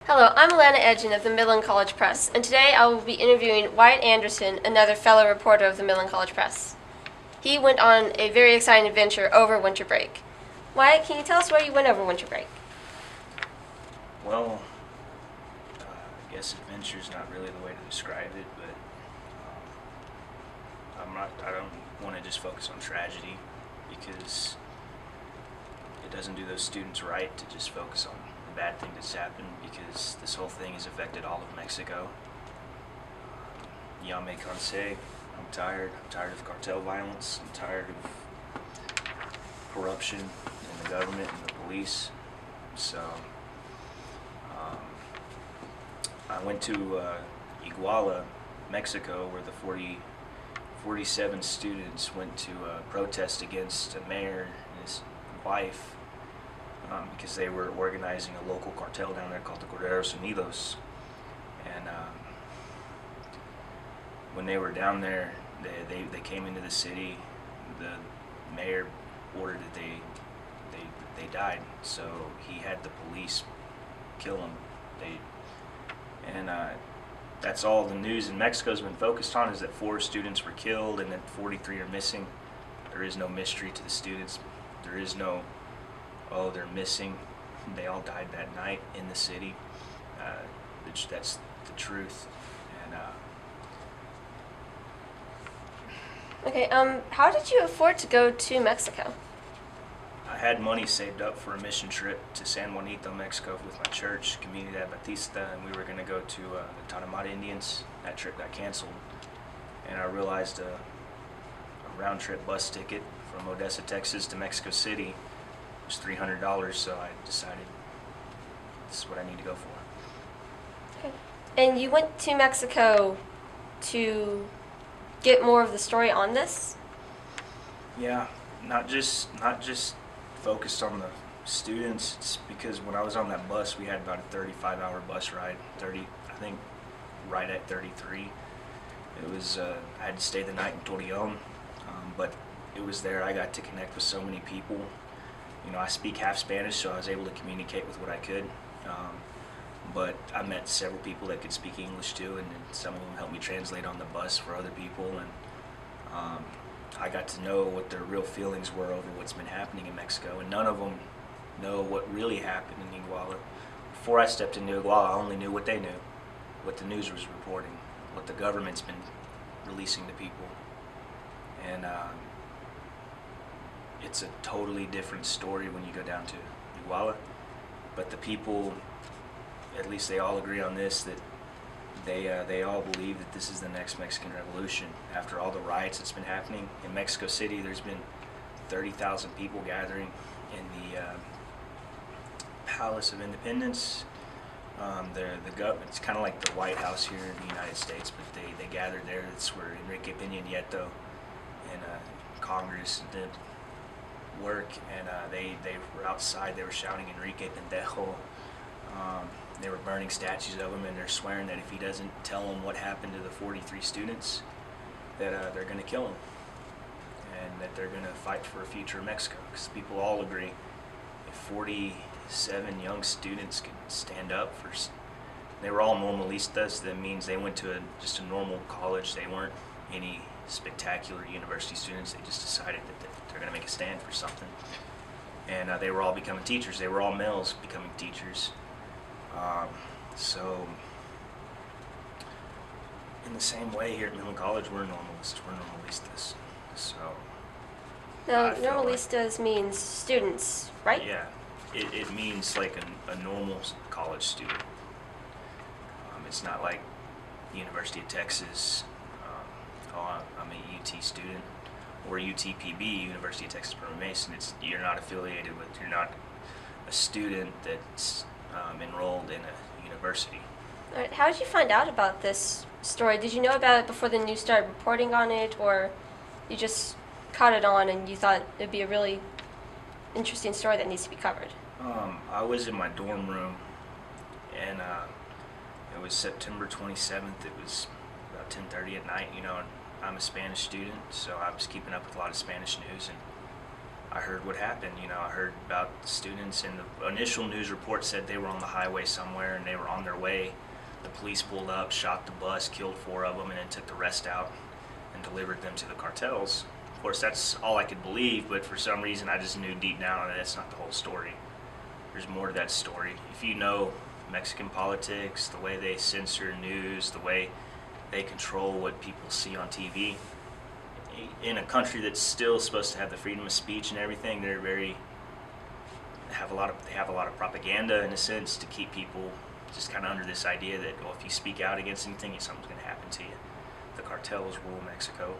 Hello, I'm Alana Edgen of the Midland College Press, and today I will be interviewing Wyatt Anderson, another fellow reporter of the Midland College Press. He went on a very exciting adventure over winter break. Wyatt, can you tell us where you went over winter break? Well, I guess adventure is not really the way to describe it, but I don't want to just focus on tragedy because it doesn't do those students right to just focus on the bad thing that's happened, because this whole thing has affected all of Mexico. Ya me cansé. I'm tired. I'm tired of cartel violence. I'm tired of corruption in the government and the police. So I went to Iguala, Mexico, where the 47 students went to protest against a mayor and his wife because they were organizing a local cartel down there called the Corderos Unidos. And when they were down there, they came into the city. The mayor ordered that they died, so he had the police kill them. That's all the news in Mexico's been focused on, is that 4 students were killed and that 43 are missing. There is no mystery to the students. There is no, oh, they're missing. They all died that night in the city. That's the truth. And Okay, how did you afford to go to Mexico? I had money saved up for a mission trip to San Juanito, Mexico with my church, Comunidad Batista, and we were going to go to the Tanamara Indians. That trip got canceled, and I realized a round-trip bus ticket from Odessa, Texas to Mexico City was $300, so I decided this is what I need to go for. Okay. And you went to Mexico to get more of the story on this? Yeah, not just focused on the students. It's because when I was on that bus, we had about a 35-hour bus ride, I think right at 33. It was, I had to stay the night in Torreon, but it was there I got to connect with so many people. You know, I speak half Spanish, so I was able to communicate with what I could. But I met several people that could speak English too, and some of them helped me translate on the bus for other people. And I got to know what their real feelings were over what's been happening in Mexico, and none of them know what really happened in Iguala. Before I stepped into Iguala, I only knew what they knew, what the news was reporting, what the government's been releasing to people. And it's a totally different story when you go down to Iguala. But the people, at least they all agree on this, that they all believe that this is the next Mexican Revolution. After all the riots that's been happening in Mexico City, there's been 30,000 people gathering in the Palace of Independence. It's kind of like the White House here in the United States, but they gathered there. That's where Enrique Peña Nieto and Congress did work, and they were outside. They were shouting Enrique Pendejo. They were burning statues of him, and they're swearing that if he doesn't tell them what happened to the 43 students, that they're going to kill him, and that they're going to fight for a future in Mexico. Because people all agree, if 47 young students could stand up for, they were all normalistas. That means they went to just a normal college. They weren't any spectacular university students. They just decided that they're going to make a stand for something. And they were all becoming teachers. They were all males becoming teachers. So, in the same way, here at Midland College, we're normalists. We're normalistas. So, Now, normalistas means students, right? Yeah, it means like a normal college student. It's not like the University of Texas. I'm a UT student, or UTPB, University of Texas Permian Mason. You're not affiliated with. You're not a student that's enrolled in a university. All right. How did you find out about this story? Did you know about it before the news started reporting on it, or you just caught it on and you thought it'd be a really interesting story that needs to be covered? I was in my dorm room, and it was September 27th. It was about 10:30 at night. You know, and I'm a Spanish student, so I was keeping up with a lot of Spanish news, and I heard what happened. I heard about the students, and the initial news report said they were on the highway somewhere and they were on their way. The police pulled up, shot the bus, killed 4 of them, and then took the rest out and delivered them to the cartels. Of course, that's all I could believe, but for some reason I just knew deep down that that's not the whole story. There's more to that story. If you know Mexican politics, the way they censor news, the way they control what people see on TV, in a country that's still supposed to have the freedom of speech and everything, they have a lot of propaganda in a sense to keep people just kind of under this idea that, well, if you speak out against anything, something's going to happen to you. The cartels rule Mexico.